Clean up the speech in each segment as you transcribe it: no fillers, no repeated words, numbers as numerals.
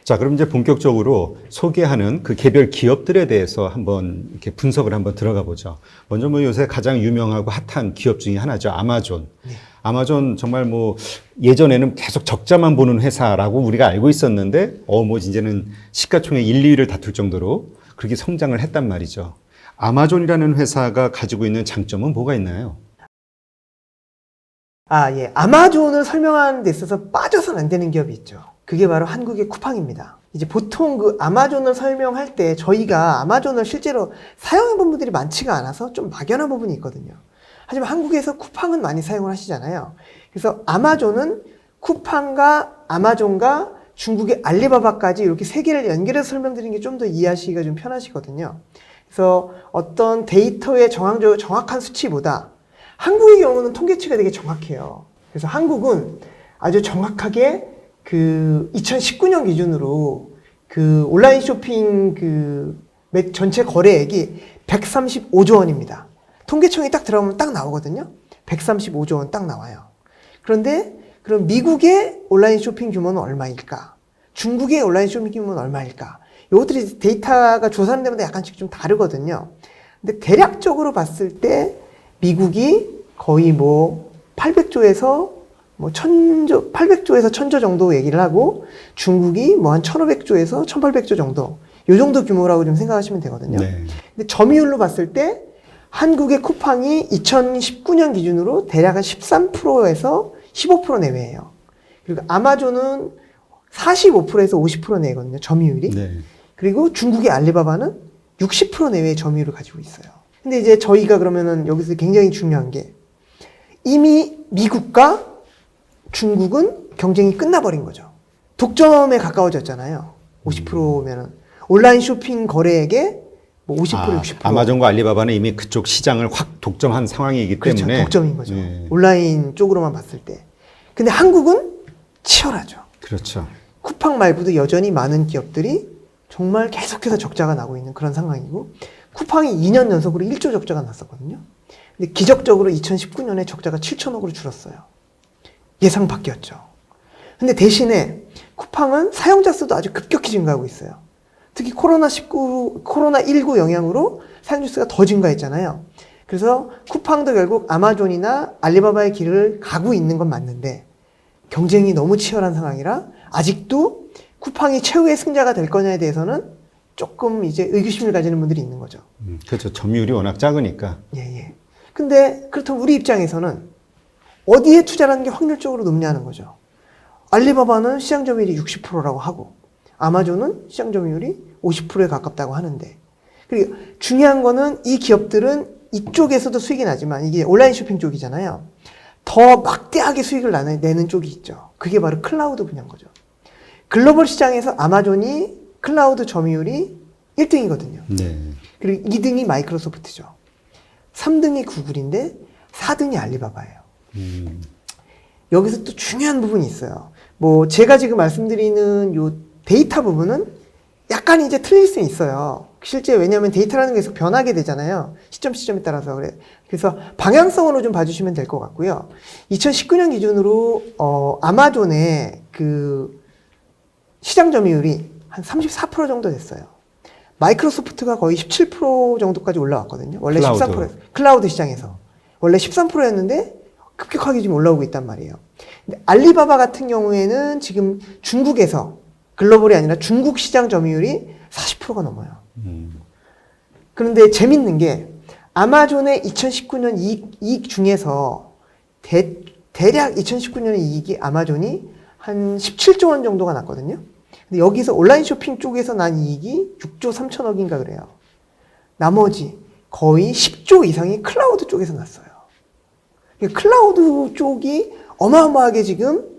자, 그럼 이제 본격적으로 소개하는 그 개별 기업들에 대해서 한번 이렇게 분석을 한번 들어가 보죠. 먼저 뭐 요새 가장 유명하고 핫한 기업 중에 하나죠. 아마존. 네. 아마존 정말 뭐 예전에는 계속 적자만 보는 회사라고 우리가 알고 있었는데 뭐 이제는 시가총액 1, 2위를 다툴 정도로 그렇게 성장을 했단 말이죠. 아마존이라는 회사가 가지고 있는 장점은 뭐가 있나요? 예. 아마존을 설명하는 데 있어서 빠져서는 안 되는 기업이 있죠. 그게 바로 한국의 쿠팡입니다. 이제 보통 그 아마존을 설명할 때 저희가 아마존을 실제로 사용해 본 분들이 많지가 않아서 좀 막연한 부분이 있거든요. 하지만 한국에서 쿠팡은 많이 사용을 하시잖아요. 그래서 아마존은 쿠팡과 아마존과 중국의 알리바바까지 이렇게 세 개를 연결해서 설명드리는 게 좀 더 이해하시기가 좀 편하시거든요. 그래서 어떤 데이터의 정확한 수치보다 한국의 경우는 통계치가 되게 정확해요. 그래서 한국은 아주 정확하게 그 2019년 기준으로 그 온라인 쇼핑 그 전체 거래액이 135조 원입니다. 통계청이 딱 들어가면 딱 나오거든요. 135조 원 딱 나와요. 그런데 그럼 미국의 온라인 쇼핑 규모는 얼마일까? 중국의 온라인 쇼핑 규모는 얼마일까? 이것들이 데이터가 조사하는 데마다 약간씩 좀 다르거든요. 근데 대략적으로 봤을 때 미국이 거의 뭐 800조에서 뭐 800조에서 1000조 정도 얘기를 하고 중국이 뭐 한 1500조에서 1800조 정도 요 정도 규모라고 좀 생각하시면 되거든요. 네. 근데 점유율로 봤을 때 한국의 쿠팡이 2019년 기준으로 대략 한 13%에서 15% 내외예요. 그리고 아마존은 45%에서 50% 내거든요. 점유율이. 네. 그리고 중국의 알리바바는 60% 내외의 점유율을 가지고 있어요. 근데 이제 저희가 그러면은 여기서 굉장히 중요한 게 이미 미국과 중국은 경쟁이 끝나버린 거죠. 독점에 가까워졌잖아요. 50%면은 온라인 쇼핑 거래액의 뭐 50%, 60%. 아마존과 알리바바는 이미 그쪽 시장을 확 독점한 상황이기 그렇죠. 때문에 독점인 거죠. 네. 온라인 쪽으로만 봤을 때. 근데 한국은 치열하죠. 그렇죠. 쿠팡 말고도 여전히 많은 기업들이 정말 계속해서 적자가 나고 있는 그런 상황이고 쿠팡이 2년 연속으로 1조 적자가 났었거든요. 근데 기적적으로 2019년에 적자가 7천억으로 줄었어요. 예상 밖이었죠. 근데 대신에 쿠팡은 사용자 수도 아주 급격히 증가하고 있어요. 특히 코로나19 영향으로 사용자 수가 더 증가했잖아요. 그래서 쿠팡도 결국 아마존이나 알리바바의 길을 가고 있는 건 맞는데 경쟁이 너무 치열한 상황이라 아직도 쿠팡이 최후의 승자가 될 거냐에 대해서는 조금 이제 의구심을 가지는 분들이 있는 거죠. 그렇죠. 점유율이 워낙 작으니까. 예. 근데 그렇다면 우리 입장에서는 어디에 투자라는 게 확률적으로 높냐는 거죠. 알리바바는 시장 점유율이 60%라고 하고 아마존은 시장 점유율이 50%에 가깝다고 하는데 그리고 중요한 거는 이 기업들은 이쪽에서도 수익이 나지만 이게 온라인 쇼핑 쪽이잖아요. 더 막대하게 수익을 내는 쪽이 있죠. 그게 바로 클라우드 분야인 거죠. 글로벌 시장에서 아마존이 클라우드 점유율이 1등이거든요. 네. 그리고 2등이 마이크로소프트죠. 3등이 구글인데 4등이 알리바바예요. 여기서 또 중요한 부분이 있어요. 뭐 제가 지금 말씀드리는 요 데이터 부분은 약간 이제 틀릴 수 있어요. 실제 왜냐하면 데이터라는 게 계속 변하게 되잖아요. 시점에 따라서. 그래서 방향성으로 좀 봐주시면 될 것 같고요. 2019년 기준으로 아마존의 그 시장 점유율이 한 34% 정도 됐어요. 마이크로소프트가 거의 17% 정도까지 올라왔거든요. 원래 클라우드. 13%. 클라우드 시장에서. 원래 13%였는데 급격하게 지금 올라오고 있단 말이에요. 근데 알리바바 같은 경우에는 지금 중국에서 글로벌이 아니라 중국 시장 점유율이 40%가 넘어요. 그런데 재밌는 게 아마존의 2019년 이익 중에서 대략 2019년의 이익이 아마존이 한 17조 원 정도가 났거든요. 근데 여기서 온라인 쇼핑 쪽에서 난 이익이 6조 3천억인가 그래요. 나머지 거의 10조 이상이 클라우드 쪽에서 났어요. 클라우드 쪽이 어마어마하게 지금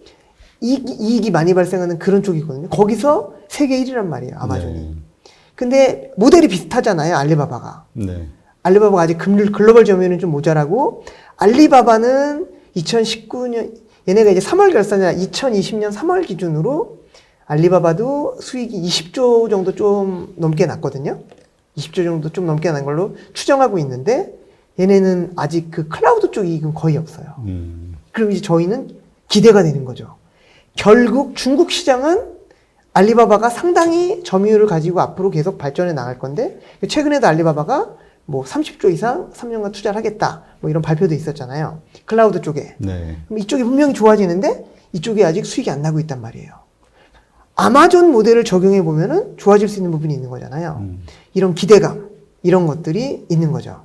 이익이 많이 발생하는 그런 쪽이거든요. 거기서 세계 1위란 말이에요, 아마존이. 네. 근데 모델이 비슷하잖아요, 알리바바가. 네. 알리바바가 아직 글로벌 점유율은 좀 모자라고, 알리바바는 2019년, 얘네가 이제 3월 결산이라 2020년 3월 기준으로 알리바바도 수익이 20조 정도 좀 넘게 났거든요. 20조 정도 좀 넘게 난 걸로 추정하고 있는데, 얘네는 아직 그 클라우드 쪽 이익은 거의 없어요. 그럼 이제 저희는 기대가 되는 거죠. 결국 중국 시장은 알리바바가 상당히 점유율을 가지고 앞으로 계속 발전해 나갈 건데 최근에도 알리바바가 뭐 30조 이상 3년간 투자를 하겠다 뭐 이런 발표도 있었잖아요. 클라우드 쪽에. 네. 그럼 이쪽이 분명히 좋아지는데 이쪽이 아직 수익이 안 나고 있단 말이에요. 아마존 모델을 적용해 보면은 좋아질 수 있는 부분이 있는 거잖아요. 이런 기대감, 이런 것들이 있는 거죠.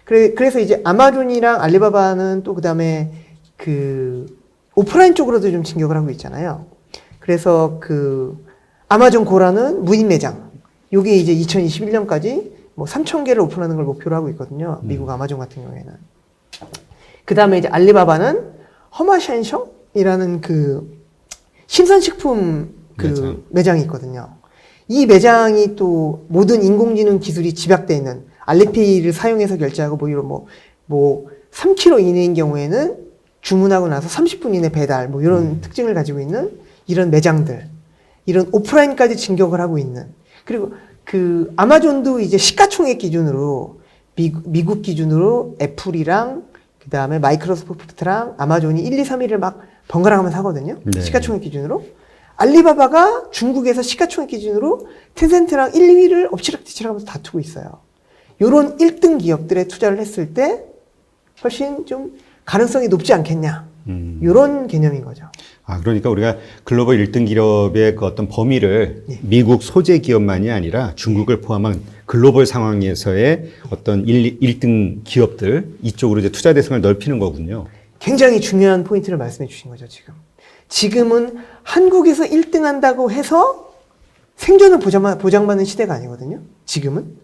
그래서 이제 아마존이랑 알리바바는 또 그다음에 그 오프라인 쪽으로도 좀 진격을 하고 있잖아요. 그래서 그 아마존 고라는 무인 매장. 요게 이제 2021년까지 뭐 3,000개를 오픈하는 걸 목표로 하고 있거든요. 미국 아마존 같은 경우에는. 그 다음에 이제 알리바바는 허마셴성이라는 그 신선식품 그 매장이 있거든요. 이 매장이 또 모든 인공지능 기술이 집약되어 있는 알리페이를 사용해서 결제하고 뭐 이런 뭐 3km 이내인 경우에는 주문하고 나서 30분 이내 배달 뭐 이런 특징을 가지고 있는 이런 매장들, 이런 오프라인까지 진격을 하고 있는. 그리고 그 아마존도 이제 시가총액 기준으로 미국 기준으로 애플이랑 그 다음에 마이크로소프트랑 아마존이 1, 2, 3위를 막 번갈아 가면서 하거든요. 네. 시가총액 기준으로. 알리바바가 중국에서 시가총액 기준으로 텐센트랑 1, 2위를 엎치락뒤치락 하면서 다투고 있어요. 요런 1등 기업들에 투자를 했을 때 훨씬 좀 가능성이 높지 않겠냐. 요런 개념인 거죠. 아, 그러니까 우리가 글로벌 1등 기업의 그 어떤 범위를 예. 미국 소재 기업만이 아니라 중국을 포함한 글로벌 상황에서의 어떤 1등 기업들 이쪽으로 이제 투자 대상을 넓히는 거군요. 굉장히 중요한 포인트를 말씀해 주신 거죠, 지금. 지금은 한국에서 1등 한다고 해서 생존을 보장받는 시대가 아니거든요. 지금은.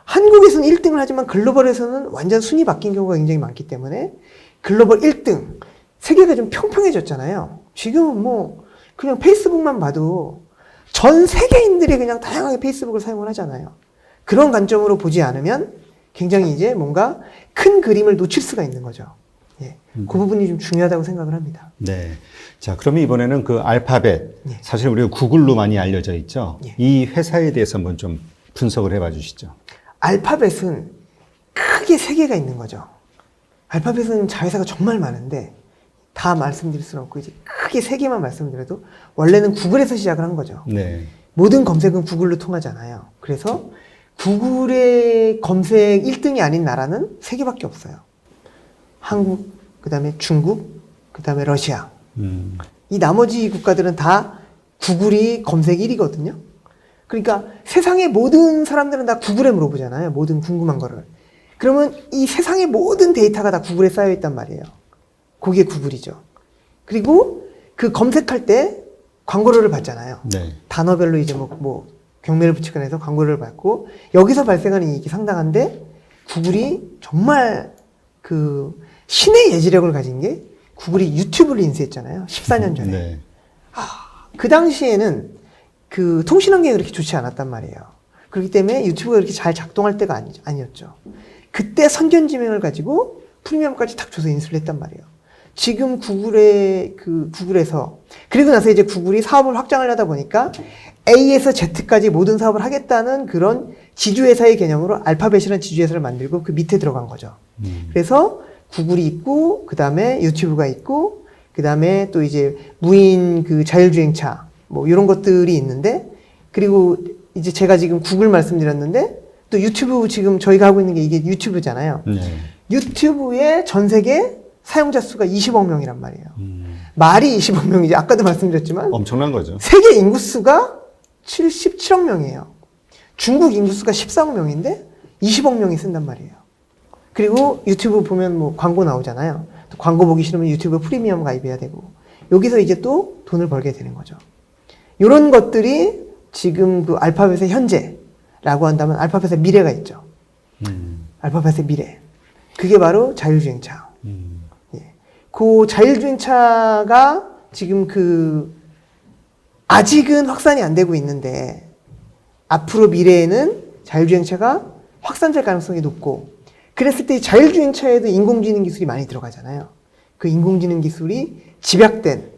한국에서는 1등을 하지만 글로벌에서는 완전 순위 바뀐 경우가 굉장히 많기 때문에 글로벌 1등, 세계가 좀 평평해졌잖아요. 지금은 뭐 그냥 페이스북만 봐도 전 세계인들이 그냥 다양하게 페이스북을 사용을 하잖아요. 그런 관점으로 보지 않으면 굉장히 이제 뭔가 큰 그림을 놓칠 수가 있는 거죠. 예. 그 부분이 좀 중요하다고 생각을 합니다. 네. 자, 그러면 이번에는 그 알파벳, 예. 사실 우리가 구글로 많이 알려져 있죠. 예. 이 회사에 대해서 한번 좀 분석을 해봐 주시죠. 알파벳은 크게 세 개가 있는 거죠. 알파벳은 자회사가 정말 많은데 다 말씀드릴 수는 없고 이제 크게 세 개만 말씀드려도 원래는 구글에서 시작을 한 거죠. 네. 모든 검색은 구글로 통하잖아요. 그래서 구글의 검색 1등이 아닌 나라는 세 개밖에 없어요. 한국, 그 다음에 중국, 그 다음에 러시아. 이 나머지 국가들은 다 구글이 검색 1위거든요. 그러니까 세상의 모든 사람들은 다 구글에 물어보잖아요. 모든 궁금한 거를. 그러면 이 세상의 모든 데이터가 다 구글에 쌓여 있단 말이에요. 그게 구글이죠. 그리고 그 검색할 때 광고료를 받잖아요. 네. 단어별로 이제 뭐 경매를 붙이거나 해서 광고료를 받고 여기서 발생하는 이익이 상당한데 구글이 정말 그 신의 예지력을 가진 게 구글이 유튜브를 인수했잖아요. 14년 전에. 네. 그 당시에는 그 통신 환경이 그렇게 좋지 않았단 말이에요. 그렇기 때문에 유튜브가 그렇게 잘 작동할 때가 아니었죠. 그때 선견지명을 가지고 프리미엄까지 탁 줘서 인수를 했단 말이에요. 지금 구글에서 그리고 나서 이제 구글이 사업을 확장을 하다 보니까 A에서 Z까지 모든 사업을 하겠다는 그런 지주회사의 개념으로 알파벳이라는 지주회사를 만들고 그 밑에 들어간 거죠. 그래서 구글이 있고 그 다음에 유튜브가 있고 그 다음에 또 이제 무인 그 자율주행차 뭐 이런 것들이 있는데 그리고 이제 제가 지금 구글 말씀드렸는데 또 유튜브 지금 저희가 하고 있는 게 이게 유튜브잖아요. 네. 유튜브의 전 세계 사용자 수가 20억 명이란 말이에요. 말이 20억 명이지. 아까도 말씀드렸지만 엄청난 거죠. 세계 인구수가 77억 명이에요. 중국 인구수가 14억 명인데 20억 명이 쓴단 말이에요. 그리고 유튜브 보면 뭐 광고 나오잖아요. 또 광고 보기 싫으면 유튜브 프리미엄 가입해야 되고 여기서 이제 또 돈을 벌게 되는 거죠. 이런 것들이 지금 그 알파벳의 현재라고 한다면 알파벳의 미래가 있죠. 알파벳의 미래. 그게 바로 자율주행차. 예. 그 자율주행차가 지금 아직은 확산이 안 되고 있는데 앞으로 미래에는 자율주행차가 확산될 가능성이 높고 그랬을 때 자율주행차에도 인공지능 기술이 많이 들어가잖아요. 그 인공지능 기술이 집약된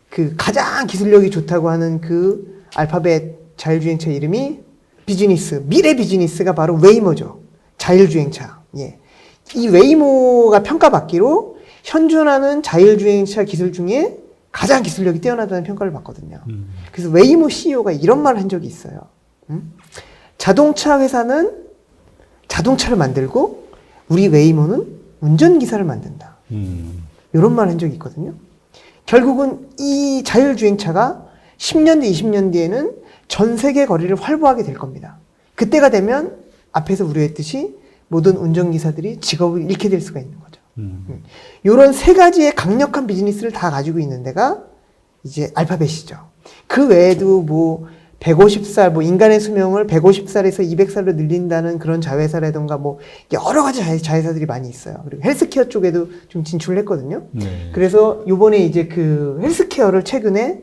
그 가장 기술력이 좋다고 하는 그 알파벳 자율주행차 이름이 미래 비즈니스가 바로 웨이모죠. 자율주행차. 예. 이 웨이모가 평가받기로 현존하는 자율주행차 기술 중에 가장 기술력이 뛰어나다는 평가를 받거든요. 그래서 웨이모 CEO가 이런 말을 한 적이 있어요. 자동차 회사는 자동차를 만들고 우리 웨이모는 운전기사를 만든다. 이런 말을 한 적이 있거든요. 결국은 이 자율주행차가 10년 뒤, 20년 뒤에는 전 세계 거리를 활보하게 될 겁니다. 그때가 되면 앞에서 우려했듯이 모든 운전기사들이 직업을 잃게 될 수가 있는 거죠. 이런 세 가지의 강력한 비즈니스를 다 가지고 있는 데가 이제 알파벳이죠. 그 외에도 뭐 150살, 뭐 인간의 수명을 150살에서 200살로 늘린다는 그런 자회사라든가 뭐 여러 가지 자회사들이 많이 있어요. 그리고 헬스케어 쪽에도 좀 진출을 했거든요. 네. 그래서 요번에 이제 그 헬스케어를 최근에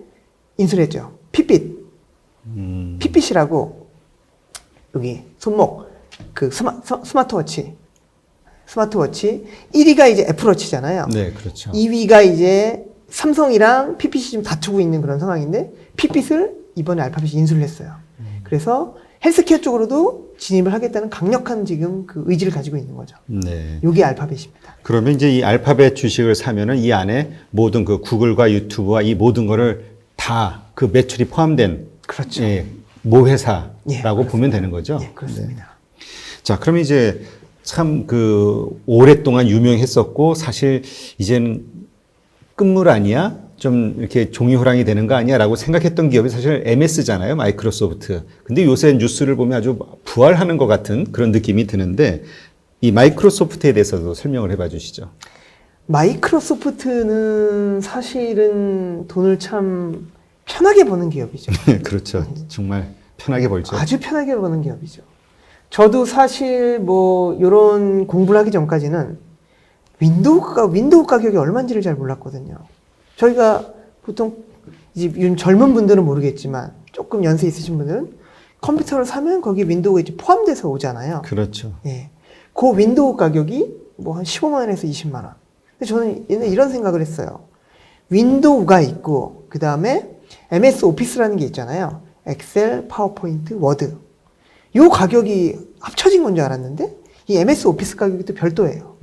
인수를 했죠. 핏빛. 핏빛이라고 여기 손목 그 스마트워치 1위가 이제 애플워치잖아요. 네, 그렇죠. 2위가 이제 삼성이랑 핏빛이 좀 다투고 있는 그런 상황인데 핏빛을 이번에 알파벳이 인수를 했어요. 그래서 헬스케어 쪽으로도 진입을 하겠다는 강력한 지금 그 의지를 가지고 있는 거죠. 네. 요게 알파벳입니다. 그러면 이제 이 알파벳 주식을 사면은 이 안에 모든 그 구글과 유튜브와 이 모든 거를 다 그 매출이 포함된 그렇죠. 예, 모 회사라고 예, 보면 되는 거죠. 예, 그렇습니다. 자, 그럼 이제 참 그 오랫동안 유명했었고 사실 이제는 끝물 아니야? 좀 이렇게 종이호랑이 되는 거 아니야? 라고 생각했던 기업이 사실 MS잖아요. 마이크로소프트. 근데 요새 뉴스를 보면 아주 부활하는 것 같은 그런 느낌이 드는데 이 마이크로소프트에 대해서도 설명을 해봐 주시죠. 마이크로소프트는 사실은 돈을 참 편하게 버는 기업이죠. 그렇죠. 정말 편하게 벌죠. 아주 편하게 버는 기업이죠. 저도 사실 뭐 이런 공부를 하기 전까지는 윈도우 가격이 얼마인지를 잘 몰랐거든요. 저희가 보통 이제 요즘 젊은 분들은 모르겠지만 조금 연세 있으신 분들은 컴퓨터를 사면 거기 윈도우가 이제 포함돼서 오잖아요. 그렇죠. 예. 그 윈도우 가격이 뭐 한 15만 원에서 20만 원. 근데 저는 옛날에 이런 생각을 했어요. 윈도우가 있고 그 다음에 MS 오피스라는 게 있잖아요. 엑셀, 파워포인트, 워드. 요 가격이 합쳐진 건 줄 알았는데 이 MS 오피스 가격이 또 별도예요.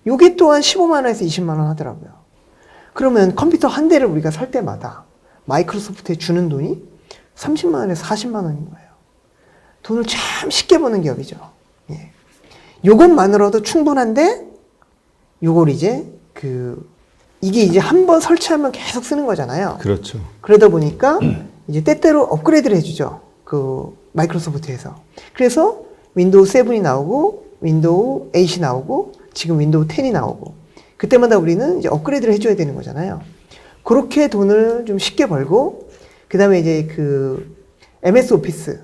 요게 또한 15만 원에서 20만 원 하더라고요. 그러면 컴퓨터 한 대를 우리가 살 때마다 마이크로소프트에 주는 돈이 30만 원에서 40만 원인 거예요. 돈을 참 쉽게 버는 기업이죠. 예. 요것만으로도 충분한데 요걸 이제 이게 이제 한 번 설치하면 계속 쓰는 거잖아요. 그렇죠. 그러다 보니까 이제 때때로 업그레이드를 해주죠. 그 마이크로소프트에서. 그래서 윈도우 7이 나오고 윈도우 8이 나오고 지금 윈도우 10이 나오고 그때마다 우리는 이제 업그레이드를 해줘야 되는 거잖아요. 그렇게 돈을 좀 쉽게 벌고 그 다음에 이제 그 MS 오피스,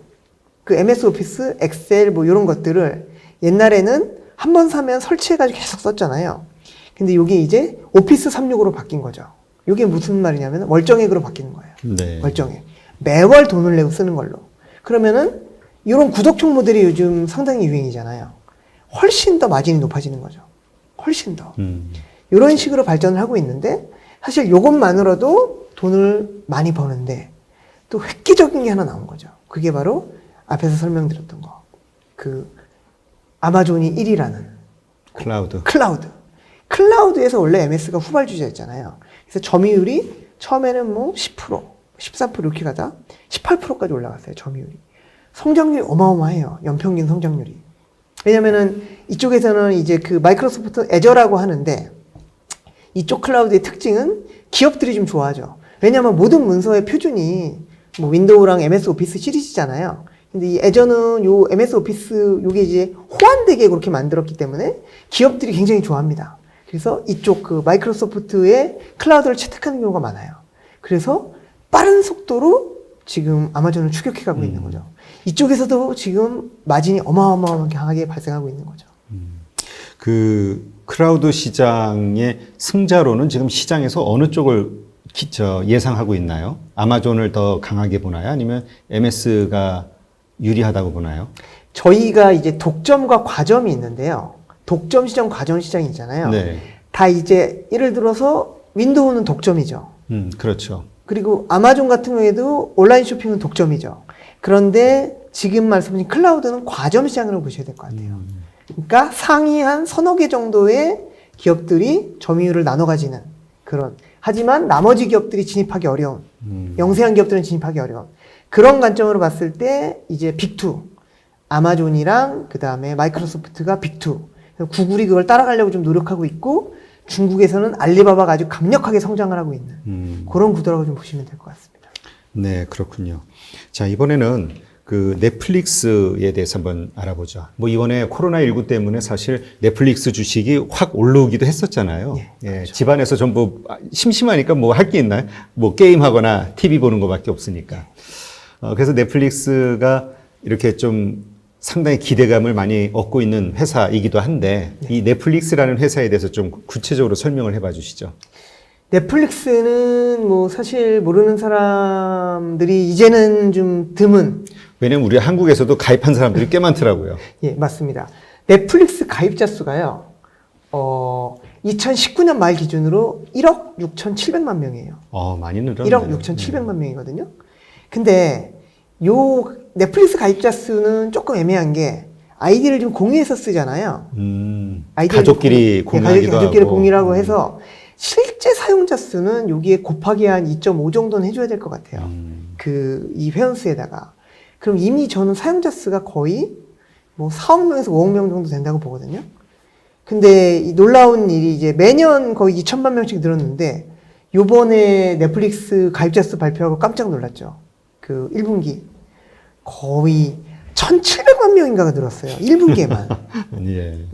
엑셀 뭐 이런 것들을 옛날에는 한 번 사면 설치해가지고 계속 썼잖아요. 근데 이게 이제 오피스 365로 바뀐 거죠. 이게 무슨 말이냐면 월정액으로 바뀌는 거예요. 네. 월정액. 매월 돈을 내고 쓰는 걸로. 그러면은 이런 구독형 모델이 요즘 상당히 유행이잖아요. 훨씬 더 마진이 높아지는 거죠. 훨씬 더. 이런 식으로 발전을 하고 있는데 사실 이것만으로도 돈을 많이 버는데 또 획기적인 게 하나 나온 거죠. 그게 바로 앞에서 설명드렸던 거. 그 아마존이 1위라는 클라우드. 클라우드에서 원래 MS가 후발주자였잖아요. 그래서 점유율이 처음에는 뭐 10%, 13% 이렇게 가다 18%까지 올라갔어요. 점유율이. 성장률이 어마어마해요. 연평균 성장률이. 왜냐면은 이쪽에서는 이제 그 마이크로소프트 애저라고 하는데 이쪽 클라우드의 특징은 기업들이 좀 좋아하죠. 왜냐면 모든 문서의 표준이 뭐 윈도우랑 MS 오피스 시리즈잖아요. 근데 이 애저는 요 MS 오피스 요게 이제 호환되게 그렇게 만들었기 때문에 기업들이 굉장히 좋아합니다. 그래서 이쪽 그 마이크로소프트의 클라우드를 채택하는 경우가 많아요. 그래서 빠른 속도로 지금 아마존을 추격해가고 있는 거죠. 이쪽에서도 지금 마진이 어마어마하게 강하게 발생하고 있는 거죠. 그 클라우드 시장의 승자로는 지금 시장에서 어느 쪽을 예상하고 있나요? 아마존을 더 강하게 보나요? 아니면 MS가 유리하다고 보나요? 저희가 이제 독점과 과점이 있는데요. 독점 시장, 과점 시장이 있잖아요. 네. 다 이제 예를 들어서 윈도우는 독점이죠. 그렇죠. 그리고 아마존 같은 경우에도 온라인 쇼핑은 독점이죠. 그런데 지금 말씀하신 클라우드는 과점 시장으로 보셔야 될 것 같아요. 그러니까 상위 한 서너 개 정도의 기업들이 점유율을 나눠 가지는 그런 하지만 나머지 기업들이 진입하기 어려운, 영세한 기업들은 진입하기 어려운 그런 관점으로 봤을 때 이제 빅2, 아마존이랑 그 다음에 마이크로소프트가 빅2, 구글이 그걸 따라가려고 좀 노력하고 있고 중국에서는 알리바바가 아주 강력하게 성장을 하고 있는 그런 구도라고 좀 보시면 될 것 같습니다. 네, 그렇군요. 자, 이번에는 그 넷플릭스에 대해서 한번 알아보죠. 뭐 이번에 코로나19 때문에 사실 넷플릭스 주식이 확 올라오기도 했었잖아요. 그렇죠. 집안에서 전부 심심하니까 뭐 할 게 있나요? 뭐 게임하거나 TV 보는 거밖에 없으니까. 그래서 넷플릭스가 이렇게 좀 상당히 기대감을 많이 얻고 있는 회사이기도 한데 이 넷플릭스라는 회사에 대해서 좀 구체적으로 설명을 해봐 주시죠. 넷플릭스는 뭐 사실 모르는 사람들이 이제는 좀 드문. 왜냐면 우리 한국에서도 가입한 사람들이 꽤 많더라고요. 예, 맞습니다. 넷플릭스 가입자 수가요, 2019년 말 기준으로 1억 6,700만 명이에요. 많이 늘었네요. 1억 6,700만 명이거든요. 근데 요 넷플릭스 가입자 수는 조금 애매한 게 아이디를 좀 공유해서 쓰잖아요. 가족끼리 공유하기도 가족끼리 하고. 공유라고 해서 실제 사용자 수는 여기에 곱하기 한 2.5 정도는 해줘야 될 것 같아요. 이 회원수에다가. 그럼 이미 저는 사용자 수가 거의 뭐 4억 명에서 5억 명 정도 된다고 보거든요. 근데 이 놀라운 일이 이제 매년 거의 2천만 명씩 늘었는데 요번에 넷플릭스 가입자 수 발표하고 깜짝 놀랐죠. 그 1분기. 거의 1,700만 명인가가 늘었어요. 1분기에만. 예.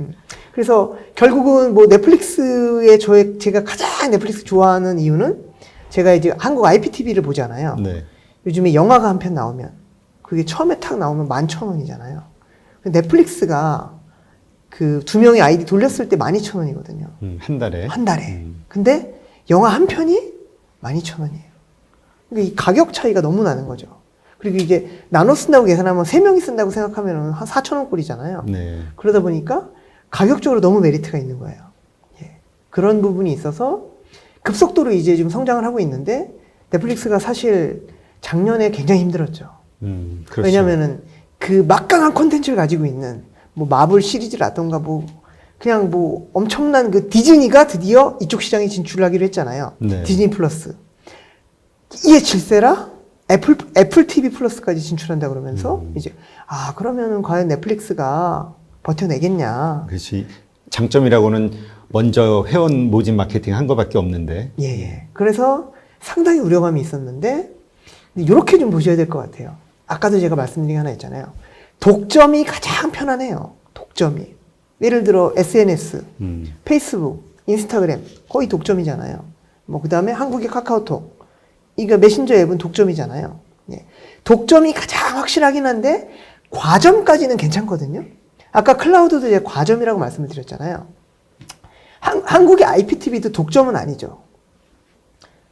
그래서 결국은 뭐 넷플릭스에 제가 가장 넷플릭스 좋아하는 이유는 제가 이제 한국 IPTV를 보잖아요. 네. 요즘에 영화가 한 편 나오면 그게 처음에 탁 나오면 11,000원이잖아요. 넷플릭스가 그 2명의 아이디 돌렸을 때 12,000원이거든요. 한 달에. 한 달에. 근데 영화 한 편이 12,000원이에요. 그러니까 이 가격 차이가 너무 나는 거죠. 그리고 이제 나눠 쓴다고 계산하면 3명이 쓴다고 생각하면 한 4,000원 꼴이잖아요. 네. 그러다 보니까 가격적으로 너무 메리트가 있는 거예요. 예. 그런 부분이 있어서 급속도로 이제 좀 성장을 하고 있는데 넷플릭스가 사실 작년에 굉장히 힘들었죠. 그렇죠. 왜냐면은 그 막강한 콘텐츠를 가지고 있는 뭐 마블 시리즈라던가 뭐 그냥 뭐 엄청난 그 디즈니가 드디어 이쪽 시장에 진출을 하기로 했잖아요. 네. 디즈니 플러스. 이게 질세라 애플 TV 플러스까지 진출한다 그러면서 이제 그러면은 과연 넷플릭스가 버텨내겠냐. 그렇지. 장점이라고는 먼저 회원 모집 마케팅 한 거밖에 없는데. 예. 그래서 상당히 우려감이 있었는데 이렇게 좀 보셔야 될 것 같아요. 아까도 제가 말씀드린 게 하나 있잖아요. 독점이 가장 편안해요. 독점이. 예를 들어 SNS, 페이스북, 인스타그램 거의 독점이잖아요. 뭐 그다음에 한국의 카카오톡. 이거 메신저 앱은 독점이잖아요. 예. 독점이 가장 확실하긴 한데 과점까지는 괜찮거든요. 아까 클라우드도 제가 과점이라고 말씀을 드렸잖아요. 한국의 IPTV도 독점은 아니죠.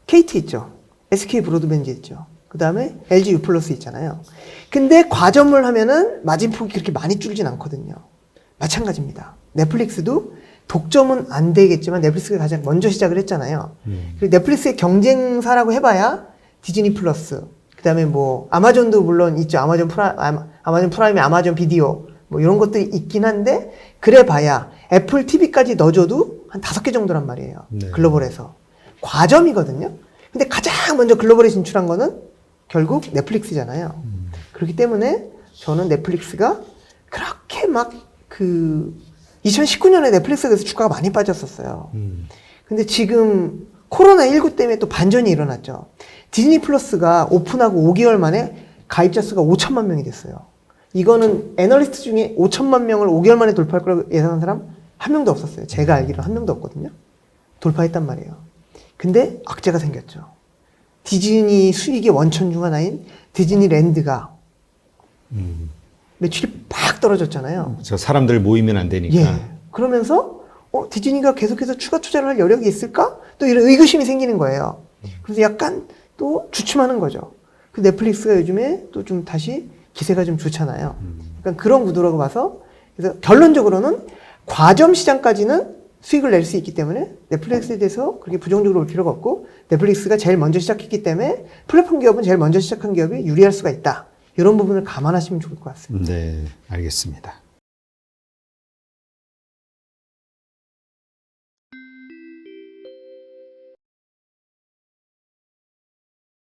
KT 있죠. SK 브로드밴드 있죠. 그 다음에 LG U 플러스 있잖아요. 근데 과점을 하면은 마진폭이 그렇게 많이 줄진 않거든요. 마찬가지입니다. 넷플릭스도 독점은 안 되겠지만 넷플릭스가 가장 먼저 시작을 했잖아요. 그리고 넷플릭스의 경쟁사라고 해봐야 디즈니 플러스, 그 다음에 뭐 아마존도 물론 있죠. 아마존 프라임의 아마존 비디오 뭐 이런 것들이 있긴 한데 그래봐야 애플 TV까지 넣어줘도 한 5개 정도란 말이에요. 네. 글로벌에서. 과점이거든요. 근데 가장 먼저 글로벌에 진출한 거는 결국 넷플릭스잖아요. 그렇기 때문에 저는 넷플릭스가 그렇게 막 2019년에 넷플릭스에서 주가가 많이 빠졌었어요. 근데 지금 코로나19 때문에 또 반전이 일어났죠. 디즈니 플러스가 오픈하고 5개월 만에 가입자 수가 5천만 명이 됐어요. 이거는 애널리스트 중에 5천만 명을 5개월 만에 돌파할 거라고 예상한 사람 한 명도 없었어요. 제가 알기로 한 명도 없거든요. 돌파했단 말이에요. 근데 악재가 생겼죠. 디즈니 수익의 원천 중 하나인 디즈니랜드가 매출이 팍 떨어졌잖아요. 저 사람들 모이면 안 되니까. 예. 그러면서 디즈니가 계속해서 추가 투자를 할 여력이 있을까? 또 이런 의구심이 생기는 거예요. 그래서 약간 또 주춤하는 거죠. 그 넷플릭스가 요즘에 또 좀 다시 기세가 좀 좋잖아요. 그러니까 그런 구도라고 봐서 그래서 결론적으로는 과점 시장까지는 수익을 낼 수 있기 때문에 넷플릭스에 대해서 그렇게 부정적으로 볼 필요가 없고 넷플릭스가 제일 먼저 시작했기 때문에 플랫폼 기업은 제일 먼저 시작한 기업이 유리할 수가 있다. 이런 부분을 감안하시면 좋을 것 같습니다. 네, 알겠습니다.